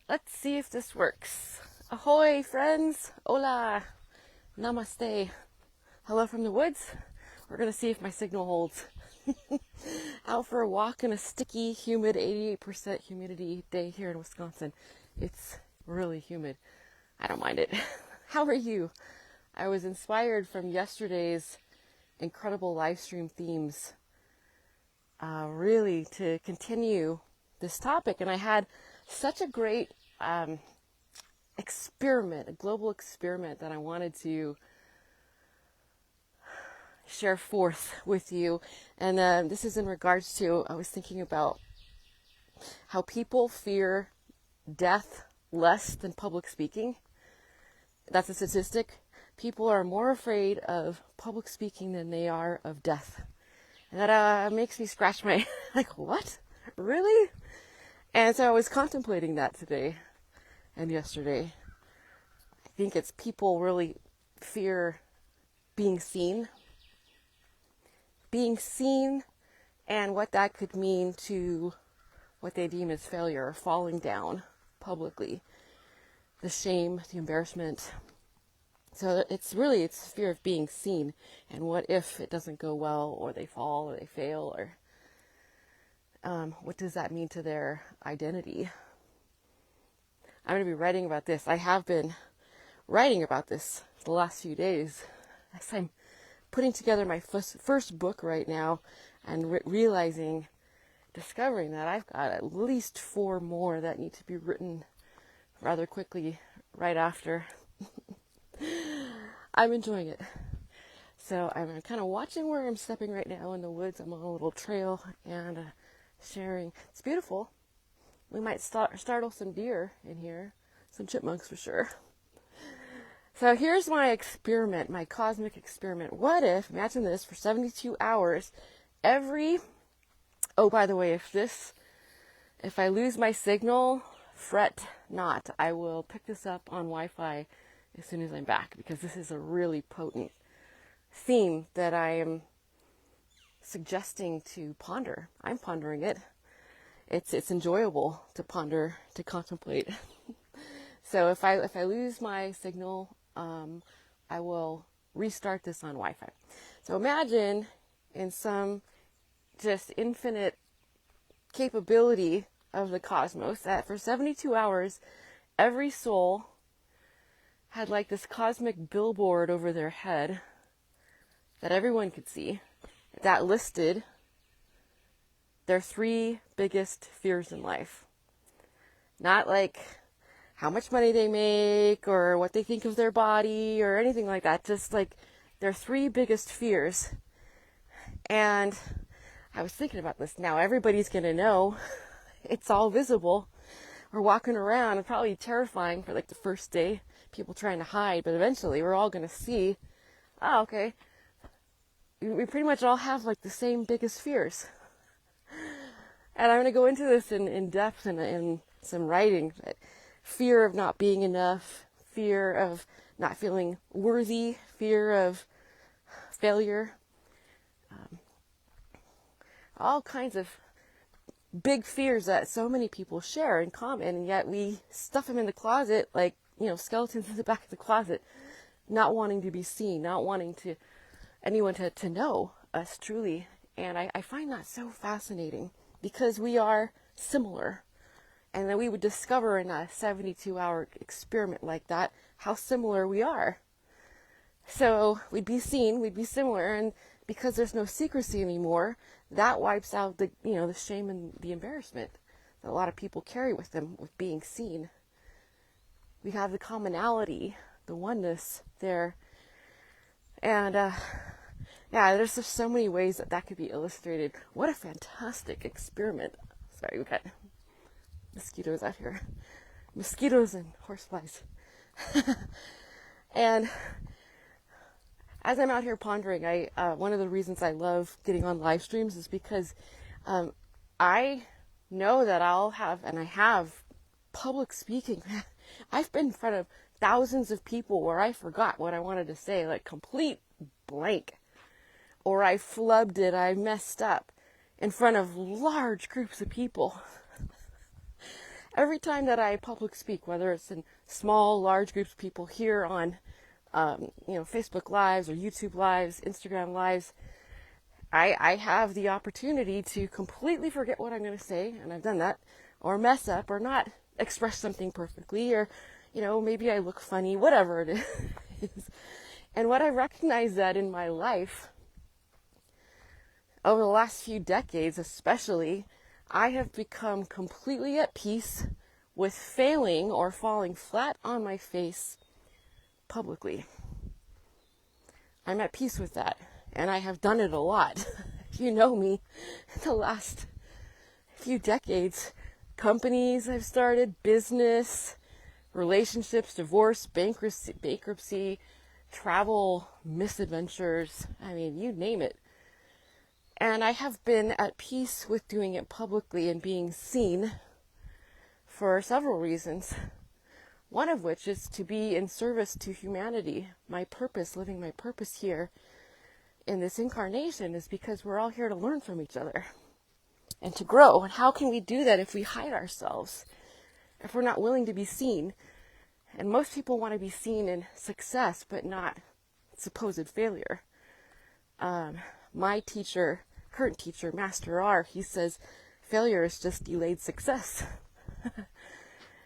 Let's see if this works. Ahoy, friends. Hola. Namaste. Hello from the woods. We're going to see if my signal holds. Out for a walk in a sticky, humid, 88% humidity day here in Wisconsin. It's really humid. I don't mind it. How are you? I was inspired from yesterday's incredible live stream themes, really to continue this topic. And I had such a great experiment, a global experiment that I wanted to share forth with you. And this is in regards to, I was thinking about how people fear death less than public speaking. That's a statistic. People are more afraid of public speaking than they are of death. And that makes me scratch my, like, what? Really? And so I was contemplating that today and yesterday. I think it's people really fear being seen. Being seen and what that could mean to what they deem as failure, falling down publicly. The shame, the embarrassment. So it's fear of being seen. And what if it doesn't go well, or they fall, or they fail, or what does that mean to their identity? I'm going to be writing about this. I have been writing about this the last few days as I'm putting together my first book right now and discovering that I've got at least 4 more that need to be written rather quickly right after. I'm enjoying it. So I'm kind of watching where I'm stepping right now in the woods. I'm on a little trail and sharing. It's beautiful. We might startle some deer in here, some chipmunks for sure. So here's my experiment, my cosmic experiment. What if, imagine this, for 72 hours, oh, by the way, if I lose my signal, fret not. I will pick this up on Wi-Fi as soon as I'm back, because this is a really potent theme that I am suggesting to ponder. I'm pondering it. It's enjoyable to ponder, to contemplate. So if I lose my signal, I will restart this on Wi-Fi. So imagine in some just infinite capability of the cosmos that for 72 hours, every soul had like this cosmic billboard over their head that everyone could see that listed their 3 biggest fears in life. Not like how much money they make or what they think of their body or anything like that. Just like their 3 biggest fears. And I was thinking about this. Now everybody's going to know. It's all visible. We're walking around. It's probably terrifying for like the first day. People trying to hide. But eventually we're all going to see, oh, okay. We pretty much all have like the same biggest fears. And I'm going to go into this in depth in some writing. Fear of not being enough, fear of not feeling worthy, fear of failure, all kinds of big fears that so many people share in common, and yet we stuff them in the closet like, skeletons in the back of the closet, not wanting to be seen, not wanting anyone to know us truly. And I find that so fascinating because we are similar. And then we would discover in a 72-hour experiment like that how similar we are. So we'd be seen, we'd be similar, and because there's no secrecy anymore, that wipes out the shame and the embarrassment that a lot of people carry with them with being seen. We have the commonality, the oneness there. And there's just so many ways that could be illustrated. What a fantastic experiment. Sorry, we got mosquitoes out here. Mosquitoes and horseflies. And as I'm out here pondering, one of the reasons I love getting on live streams is because I know that I have public speaking. I've been in front of thousands of people where I forgot what I wanted to say, like complete blank. Or I flubbed it, I messed up in front of large groups of people. every time that I public speak, whether it's in small, large groups of people here on, Facebook Lives or YouTube Lives, Instagram Lives, I have the opportunity to completely forget what I'm going to say, and I've done that, or mess up, or not express something perfectly, or, maybe I look funny, whatever it is. And what I recognize that in my life, over the last few decades especially, I have become completely at peace with failing or falling flat on my face publicly. I'm at peace with that, and I have done it a lot. If you know me, the last few decades, companies I've started, business, relationships, divorce, bankruptcy, travel, misadventures, you name it. And I have been at peace with doing it publicly and being seen for several reasons. One of which is to be in service to humanity. My purpose, living my purpose here in this incarnation, is because we're all here to learn from each other and to grow. And how can we do that if we hide ourselves, if we're not willing to be seen? And most people want to be seen in success, but not supposed failure. My teacher, current teacher, Master R, he says, failure is just delayed success.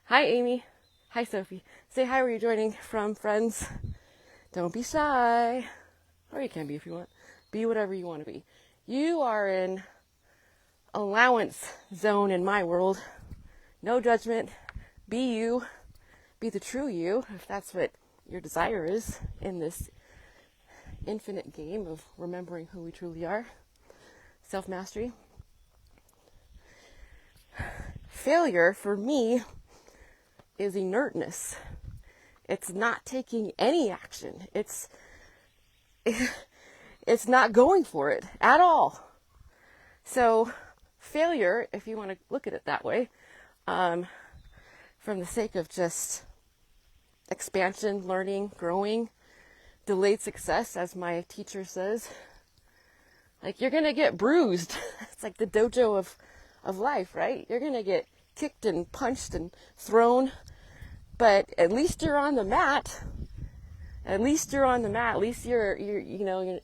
Hi, Amie. Hi, Sophie. Say hi where you're joining from, friends. Don't be shy. Or you can be if you want. Be whatever you want to be. You are in allowance zone in my world. No judgment. Be you. Be the true you, if that's what your desire is in this infinite game of remembering who we truly are. Self-mastery. Failure, for me, is inertness. It's not taking any action. It's not going for it at all. So failure, if you want to look at it that way, from the sake of just expansion, learning, growing, delayed success, as my teacher says, like, you're going to get bruised. It's like the dojo of life, right? You're going to get kicked and punched and thrown, but at least you're on the mat. At least you're on the mat. At least you're in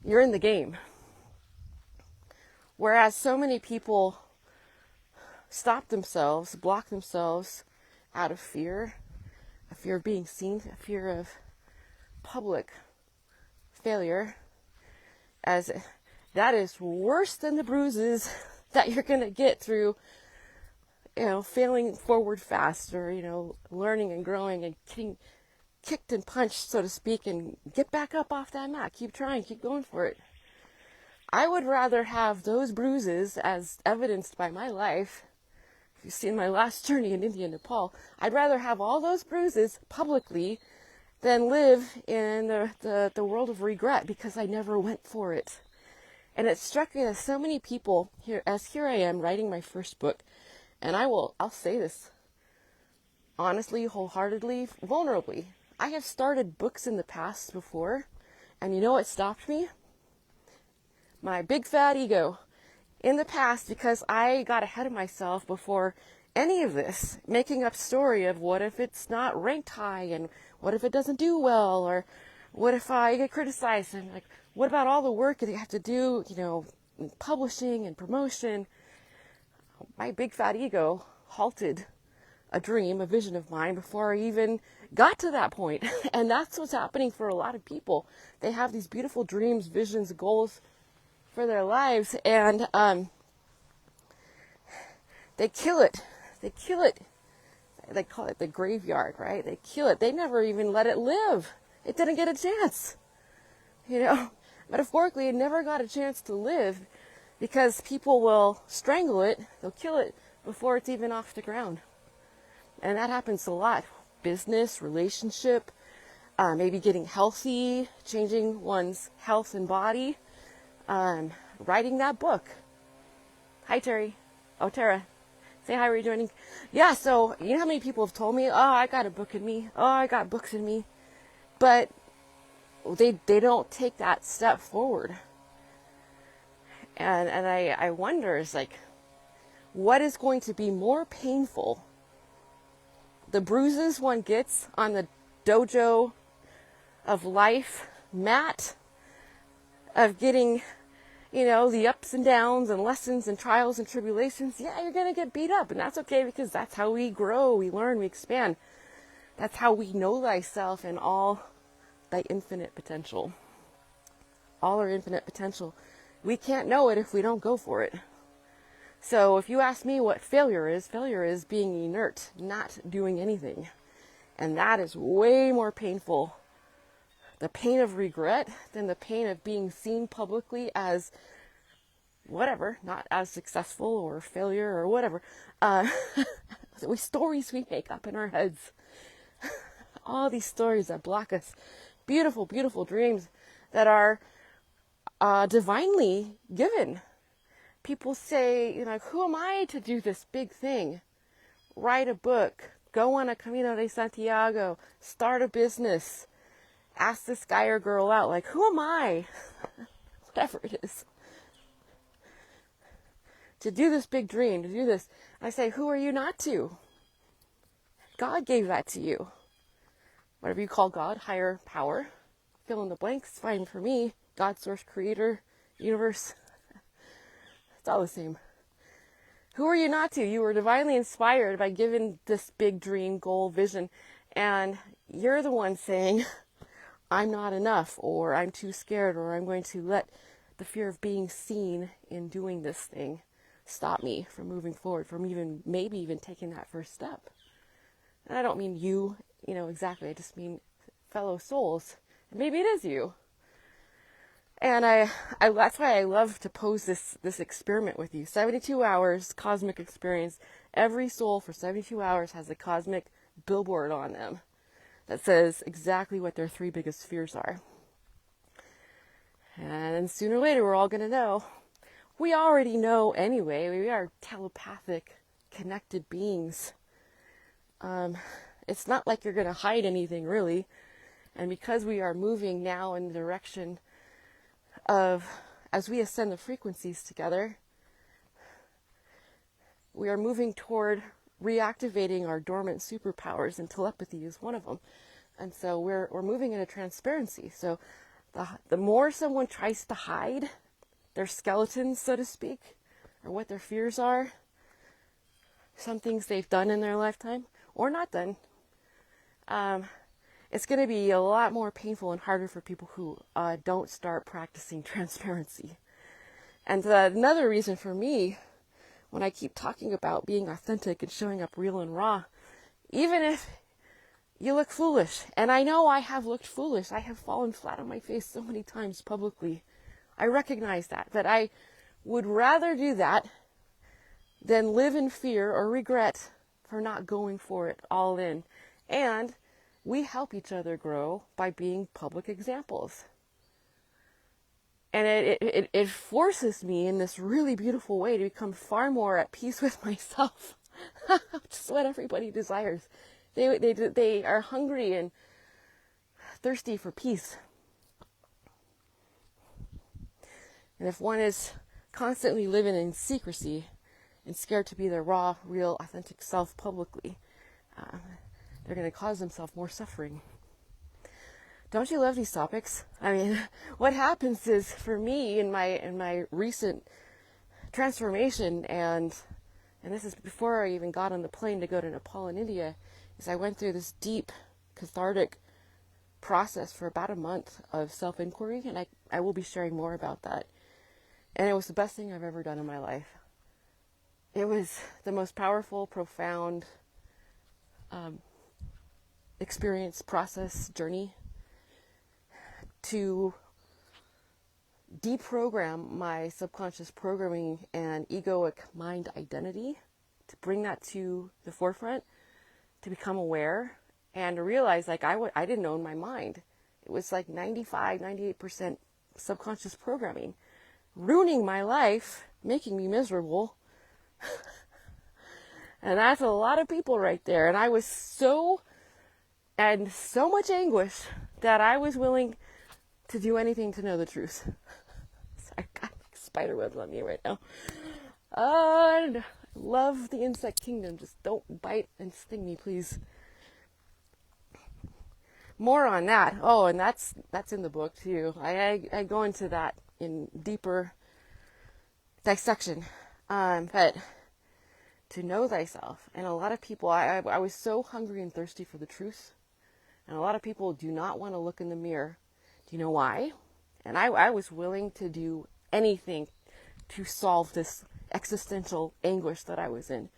the game. Whereas so many people stop themselves, block themselves out of fear, a fear of being seen, a fear of public failure, as that is worse than the bruises that you're going to get through, failing forward fast, or, learning and growing and getting kicked and punched, so to speak, and get back up off that mat. Keep trying, keep going for it. I would rather have those bruises, as evidenced by my life. If you've seen my last journey in India and Nepal, I'd rather have all those bruises publicly than live in the world of regret because I never went for it. And it struck me that so many people here I am writing my first book, and I'll say this honestly, wholeheartedly, vulnerably. I have started books in the past before, and you know what stopped me? My big fat ego. In the past, because I got ahead of myself before any of this, making up story of what if it's not ranked high, and what if it doesn't do well, or what if I get criticized, and like, what about all the work that you have to do, in publishing and promotion? My big fat ego halted a dream, a vision of mine before I even got to that point. And that's what's happening for a lot of people. They have these beautiful dreams, visions, goals for their lives, and they kill it. They kill it. They call it the graveyard, right? They kill it. They never even let it live. It didn't get a chance. Metaphorically, it never got a chance to live because people will strangle it. They'll kill it before it's even off the ground. And that happens a lot. Business, relationship, maybe getting healthy, changing one's health and body, writing that book. Hi, Terry. Oh, Tara. Say hi, where you joining? Yeah, so you know how many people have told me, oh, I got a book in me. Oh, I got books in me. But they don't take that step forward. And I wonder, is like, what is going to be more painful the bruises one gets on the dojo of life mat, of getting, the ups and downs and lessons and trials and tribulations, yeah, you're going to get beat up. And that's okay, because that's how we grow, we learn, we expand. That's how we know thyself and all thy infinite potential. All our infinite potential. We can't know it if we don't go for it. So if you ask me what failure is being inert, not doing anything. And that is way more painful, the pain of regret, than the pain of being seen publicly as whatever, not as successful or failure or whatever. Stories we make up in our heads. All these stories that block us. Beautiful, beautiful dreams that are divinely given. People say, who am I to do this big thing? Write a book, go on a Camino de Santiago, start a business, ask this guy or girl out. Like, who am I? Whatever it is. To do this big dream, to do this. I say, who are you not to? God gave that to you. Whatever you call God, higher power. Fill in the blanks, fine for me. God, source, creator, universe. It's all the same. Who are you not to? You were divinely inspired by given this big dream, goal, vision, and you're the one saying, I'm not enough, or I'm too scared, or I'm going to let the fear of being seen in doing this thing stop me from moving forward, from maybe even taking that first step. And I don't mean you, exactly. I just mean fellow souls. And maybe it is you. And I that's why I love to pose this experiment with you. 72 hours, cosmic experience. Every soul for 72 hours has a cosmic billboard on them that says exactly what their 3 biggest fears are. And sooner or later, we're all going to know. We already know anyway. We are telepathic, connected beings. It's not like you're going to hide anything, really. And because we are moving now in the direction of, as we ascend the frequencies together, we are moving toward reactivating our dormant superpowers, and telepathy is one of them. And so we're moving into transparency. So the more someone tries to hide their skeletons, so to speak, or what their fears are, some things they've done in their lifetime or not done, it's going to be a lot more painful and harder for people who don't start practicing transparency. And another reason for me, when I keep talking about being authentic and showing up real and raw, even if you look foolish, and I know I have looked foolish, I have fallen flat on my face so many times publicly, I recognize that I would rather do that than live in fear or regret for not going for it all in. And we help each other grow by being public examples. And it forces me in this really beautiful way to become far more at peace with myself, which is what everybody desires. They are hungry and thirsty for peace. And if one is constantly living in secrecy and scared to be their raw, real, authentic self publicly, they're going to cause themselves more suffering. Don't you love these topics? I mean, what happens is, for me, in my recent transformation, and this is before I even got on the plane to go to Nepal and India, is I went through this deep, cathartic process for about a month of self-inquiry, and I will be sharing more about that. And it was the best thing I've ever done in my life. It was the most powerful, profound experience, process, journey to deprogram my subconscious programming and egoic mind identity, to bring that to the forefront, to become aware and to realize I didn't own my mind. It was like 98% subconscious programming, ruining my life, making me miserable. And that's a lot of people right there. And I was so much anguish that I was willing to do anything to know the truth. Sorry, I got spider webs on me right now. I love the insect kingdom. Just don't bite and sting me, please. more on that. Oh, and that's in the book too. I go into that in deeper dissection. But to know thyself, and a lot of people, I was so hungry and thirsty for the truth, and a lot of people do not want to look in the mirror. Do you know why? And I was willing to do anything to solve this existential anguish that I was in.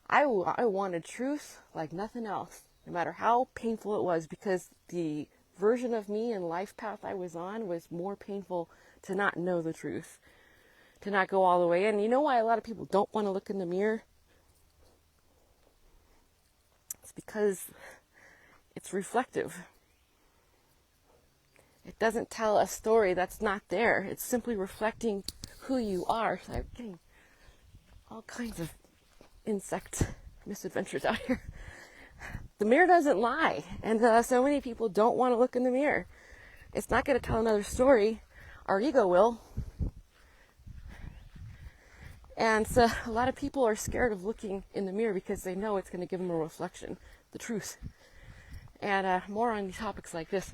I wanted truth like nothing else, no matter how painful it was, because the version of me and life path I was on was more painful to not know the truth, to not go all the way in. You know why a lot of people don't want to look in the mirror? It's because it's reflective. It doesn't tell a story that's not there. It's simply reflecting who you are. So I'm getting all kinds of insect misadventures out here. The mirror doesn't lie, and so many people don't want to look in the mirror. It's not going to tell another story. Our ego will. And so a lot of people are scared of looking in the mirror because they know it's going to give them a reflection, the truth. And more on topics like this.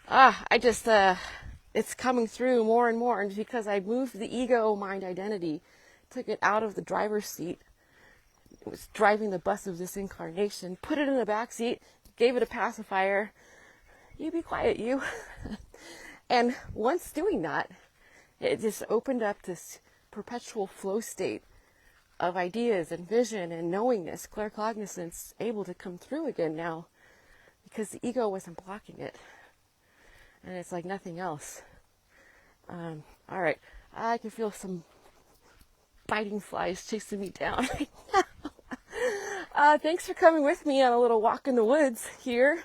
It's coming through more and more, and because I moved the ego mind identity, took it out of the driver's seat. It was driving the bus of this incarnation, put it in the back seat, gave it a pacifier. You be quiet, you. And once doing that, it just opened up this perpetual flow state of ideas and vision and knowingness, claircognizance, able to come through again now, because the ego wasn't blocking it. And it's like nothing else. All right, I can feel some biting flies chasing me down right now. Thanks for coming with me on a little walk in the woods here.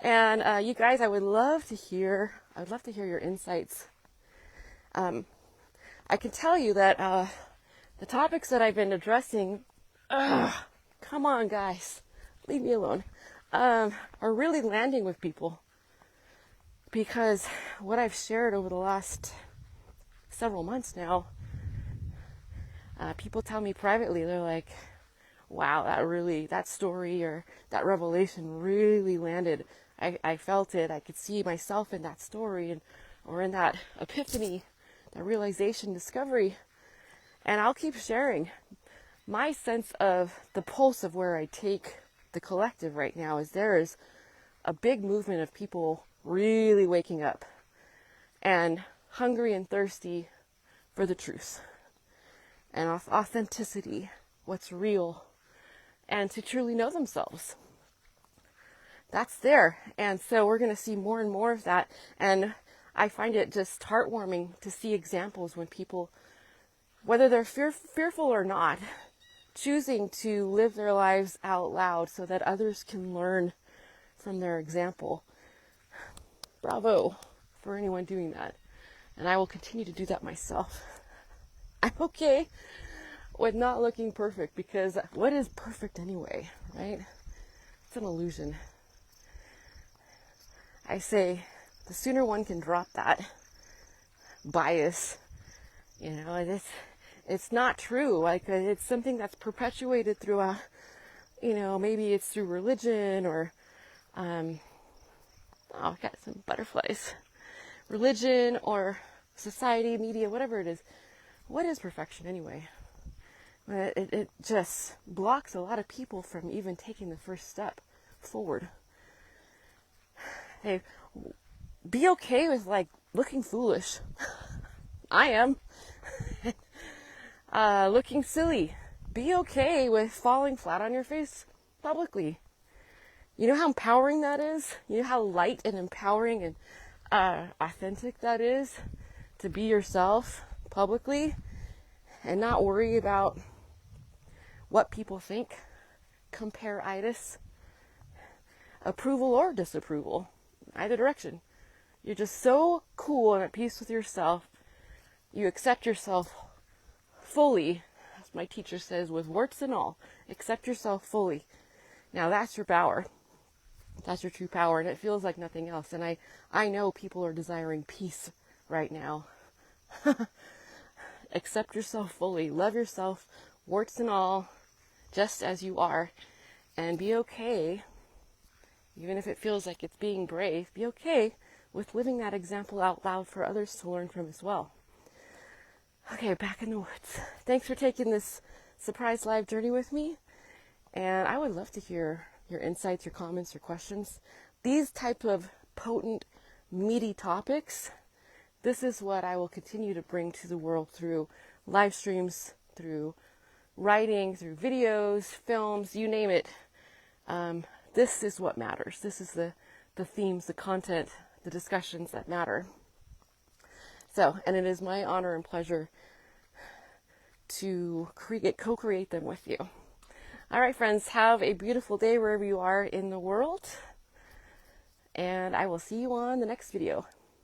And you guys, I would love to hear your insights. I can tell you that the topics that I've been addressing, come on guys, leave me alone, are really landing with people. Because what I've shared over the last several months now, people tell me privately, they're like, wow, that story or that revelation really landed. I felt it. I could see myself in that story or in that epiphany, that realization, discovery. And I'll keep sharing. My sense of the pulse of where I take the collective right now is there is a big movement of people really waking up and hungry and thirsty for the truth and authenticity, what's real, and to truly know themselves. That's there. And so we're going to see more and more of that. And I find it just heartwarming to see examples when people, whether they're fearful or not, choosing to live their lives out loud so that others can learn from their example. Bravo for anyone doing that. And I will continue to do that myself. I'm okay with not looking perfect, because what is perfect anyway, right? It's an illusion. I say the sooner one can drop that bias, it's not true. Like, it's something that's perpetuated through maybe it's through religion or I've got some butterflies. Religion or society, media, whatever it is. What is perfection anyway? It just blocks a lot of people from even taking the first step forward. Hey, be okay with looking foolish. I am. Looking silly. Be okay with falling flat on your face publicly. You know how empowering that is? You know how light and empowering and authentic that is to be yourself publicly and not worry about what people think, compare-itis, approval or disapproval, either direction. You're just so cool and at peace with yourself. You accept yourself fully, as my teacher says, with warts and all. Accept yourself fully. Now that's your power. That's your true power, and it feels like nothing else. And I know people are desiring peace right now. Accept yourself fully. Love yourself, warts and all, just as you are. And be okay Even if it feels like it's being brave, be okay with living that example out loud for others to learn from as well. Okay, back in the woods. Thanks for taking this surprise live journey with me. And I would love to hear your insights, your comments, your questions. These type of potent, meaty topics, this is what I will continue to bring to the world through live streams, through writing, through videos, films, you name it. This is what matters. This is the themes, the content, the discussions that matter. So, and it is my honor and pleasure to co-create them with you. All right, friends, have a beautiful day wherever you are in the world. And I will see you on the next video.